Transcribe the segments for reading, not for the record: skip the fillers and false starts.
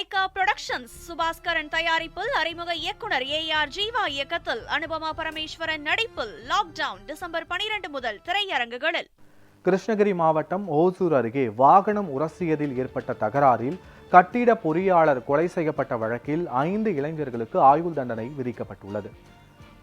Lyca productions Subaskaran தயாரிப்பில் அறிமுக இயக்குனர் ஏஆர் ஜீவா இயக்கத்தில் அனுபமா பரமேஸ்வரன் நடிப்பில் லாக்டவுன் டிசம்பர் 12 முதல் திரையரங்குகளில். கிருஷ்ணகிரி மாவட்டம் ஓசூர் அருகே வாகனம் உரசியதில் ஏற்பட்ட தகராறில் கட்டிட பொறியாளர் கொலை செய்யப்பட்ட வழக்கில் 5 இளைஞர்களுக்கு ஆயுள் தண்டனை விதிக்கப்பட்டுள்ளது.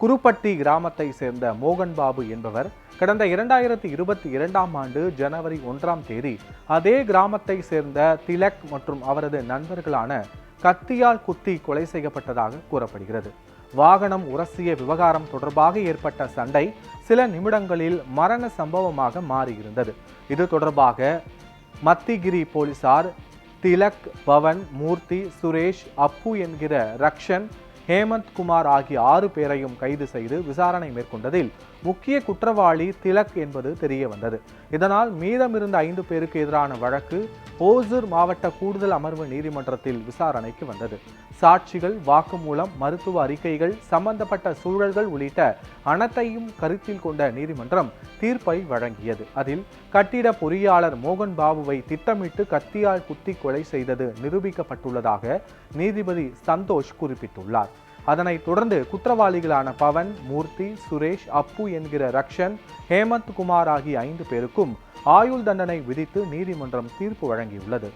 குருப்பட்டி கிராமத்தை சேர்ந்த மோகன் பாபு என்பவர் கடந்த 2022ஆம் ஆண்டு ஜனவரி 1ஆம் தேதி அதே கிராமத்தை சேர்ந்த திலக் மற்றும் அவரது நண்பர்களான கத்தியால் குத்தி கொலை செய்யப்பட்டதாக கூறப்படுகிறது. வாகனம் உரசிய விவகாரம் தொடர்பாக ஏற்பட்ட சண்டை சில நிமிடங்களில் மரண சம்பவமாக மாறியிருந்தது. இது தொடர்பாக மத்திகிரி போலீசார் திலக், பவன், மூர்த்தி, சுரேஷ், அப்பு என்கிற ரக்ஷன், ஹேமந்த் குமார் ஆகிய 6 பேரையும் கைது செய்து விசாரணை மேற்கொண்டதில் முக்கிய குற்றவாளி திலக் என்பது தெரிய வந்தது. இதனால் மீதமிருந்த 5 பேருக்கு எதிரான வழக்கு ஓசூர் மாவட்ட கூடுதல் அமர்வு நீதிமன்றத்தில் விசாரணைக்கு வந்தது. சாட்சிகள், வாக்குமூலம், மருத்துவ அறிக்கைகள், சம்பந்தப்பட்ட சூழல்கள் உள்ளிட்ட அனைத்தையும் கருத்தில் கொண்ட நீதிமன்றம் தீர்ப்பை வழங்கியது. அதில் கட்டிட பொறியாளர் மோகன் பாபுவை திட்டமிட்டு கத்தியால் குத்தி கொலை செய்தது நிரூபிக்கப்பட்டுள்ளதாக நீதிபதி சந்தோஷ் குறிப்பிட்டுள்ளார். அதனைத் தொடர்ந்து குற்றவாளிகளான பவன், மூர்த்தி, சுரேஷ், அப்பு என்கிற ரக்ஷன், ஹேமந்த் குமார் ஆகிய 5 பேருக்கும் ஆயுள் தண்டனை விதித்து நீதிமன்றம் தீர்ப்பு வழங்கியுள்ளது.